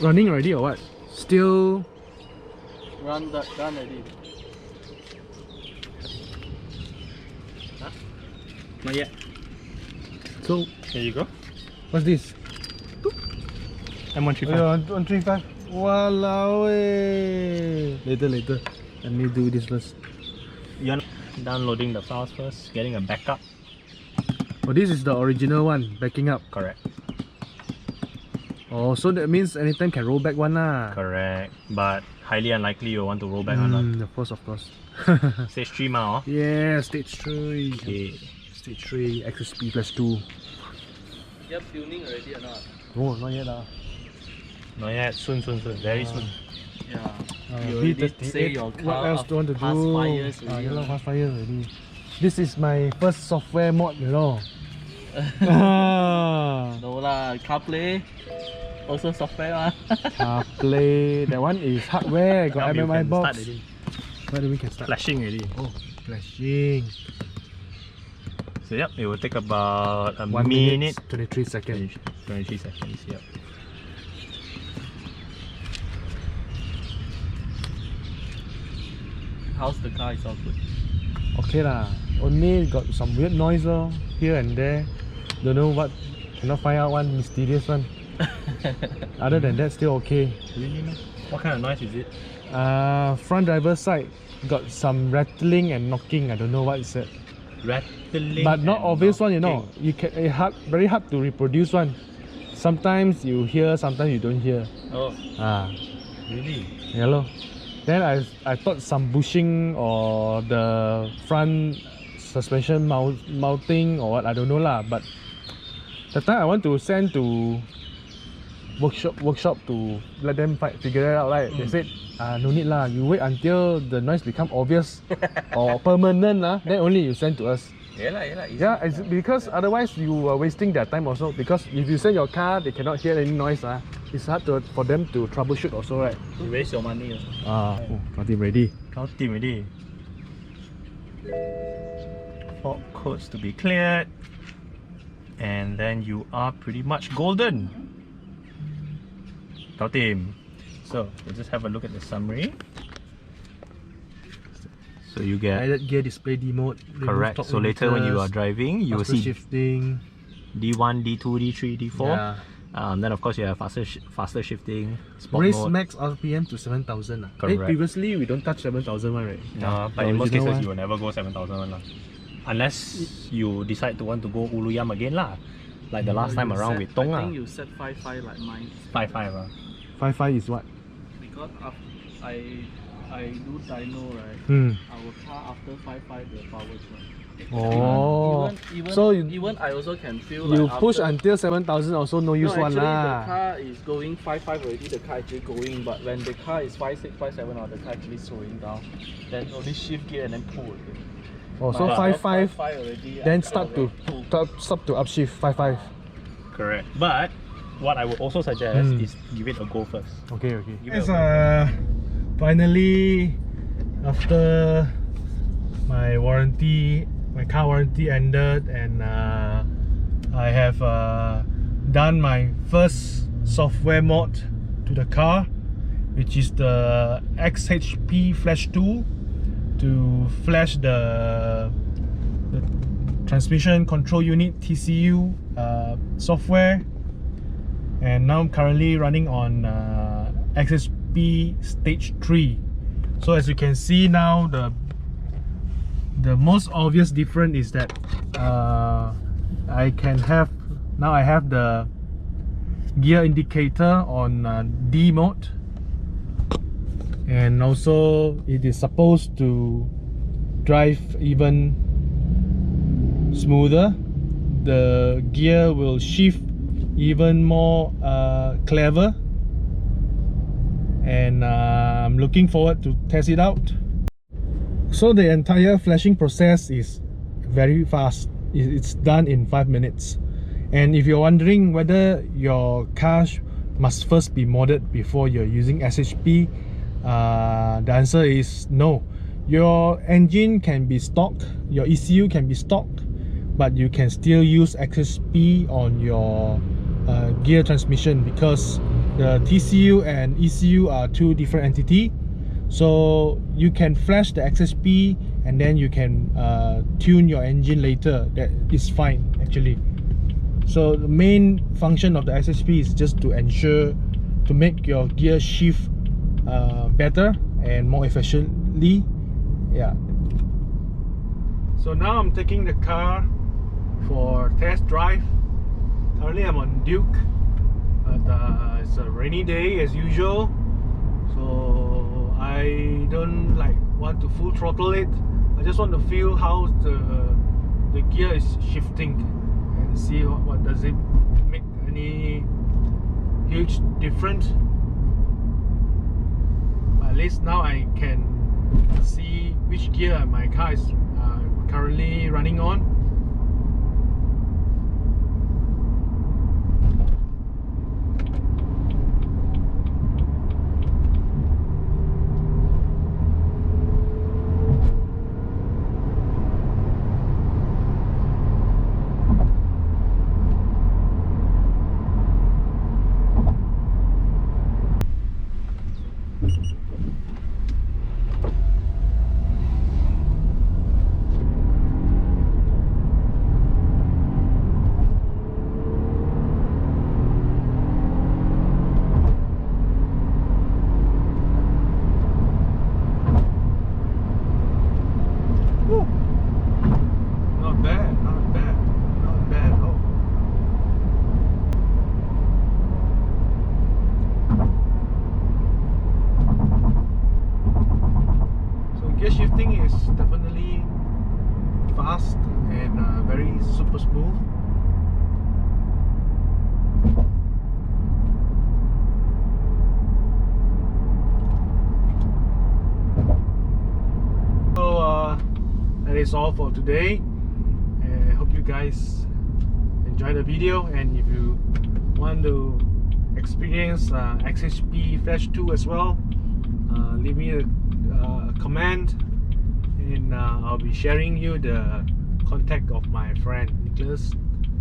running already or what? Still Done already. Huh? Not yet. so. Here you go. What's this? M135. 135. Walao eh. Later. Let me do this first. You're downloading the files first, getting a backup. Oh, this is the original one, backing up. Correct. Oh, so that means anytime can roll back one lah. Correct. But highly unlikely you'll want to roll back on that. Of course. Stage 3 ma, oh. Yeah, stage 3. Okay. Stage 3, xHP /2. You have tuning already or not? Oh, not yet lah. Not yet. Soon. Very soon. Yeah. You already say your car what else do you want to past do? 5 years already. Yeah, past 5 years already. This is my first software mod, you know. No lah, CarPlay also software lah. CarPlay, that one is hardware. Got Now you MMI can box. start already. Where do we can start? Flashing already. Oh, flashing. So yep, it will take about a 1 minute. 23 seconds. 23 seconds, yep. How's the car? It's all good. Okay lah. Only got some weird noise here and there. Don't know what. Cannot find out one mysterious one. Other than that, still okay. Really? What kind of noise is it? Front driver side got some rattling and knocking. I don't know what is it. Rattling. But not and obvious one, you know. knocking. You can very hard to reproduce one. Sometimes you hear, sometimes you don't hear. Oh, really? Hello. Then I thought some bushing or the front suspension mounting or what, I don't know lah. But the time I want to send to workshop to let them figure it out, right? They said no need lah, you wait until the noise become obvious or permanent lah, then only you send to us. Yeah, it's because otherwise you are wasting their time also, because if you send your car they cannot hear any noise it's hard for them to troubleshoot also, right? You waste your money also. Oh, got it ready. Count team already. Fault codes to be cleared, and then you are pretty much golden. Count team. So we'll just have a look at the summary. So you get Guided gear display D mode. correct. So later when you are driving, you will see shifting. D1, D2, D3, D4. Yeah. Then of course you have faster shifting, sport Race mode. max RPM to 7,000. Correct. Previously we don't touch 7,000 one, right? No, but The in most original cases one. you will never go 7,000 one lah. Unless you decide to want to go Uluyam again lah. Like the last time around with Tong I lah. think you set 5.5 like mine. 5.5 5.5 is what? Because I do dyno, right? Our car after 5.5 the power drop. Oh, Even so even I also can feel you like push after, until 7,000 also no use one actually lah. the car is going 5.5 already, the car actually going, but when the car is 5.6, 5.7 or the car actually slowing down, then only shift gear and then pull again. Oh, so But 5.5 already, then I start to pull. stop to upshift 5.5. Correct. But what I would also suggest is give it a go first. Okay. Give it Yes, a finally after my car warranty ended, and I have done my first software mod to the car, which is the xHP FLASHTOOL to flash the transmission control unit TCU software. And now I'm currently running on xHP stage 3. So as you can see now, the most obvious difference is that I have the gear indicator on D mode, and also it is supposed to drive even smoother. The gear will shift even more clever, and I'm looking forward to test it out. So the entire flashing process is very fast. It's done in 5 minutes. And if you're wondering whether your car must first be modded before you're using xHP, the answer is no. Your engine can be stock, your ECU can be stock, but you can still use xHP on your gear transmission, because the TCU and ECU are two different entities. So you can flash the xHP and then you can tune your engine later. That is fine actually. So the main function of the xHP is just to ensure to make your gear shift better and more efficiently. Yeah. So now I'm taking the car for test drive. Currently I'm on Duke, but it's a rainy day as usual, so I don't want to full throttle it. I just want to feel how the gear is shifting and see what does it make any huge difference. But at least now I can see which gear my car is currently running on. Gear shifting is definitely fast and very super smooth. So that is all for today. I hope you guys enjoy the video, and if you want to experience xHP FLASHTOOL as well, leave me a comment, and I'll be sharing you the contact of my friend Nicholas,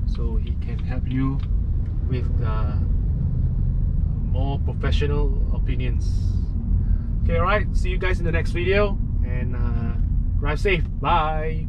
so he can help you with more professional opinions. Okay, alright, see you guys in the next video, and drive safe. Bye.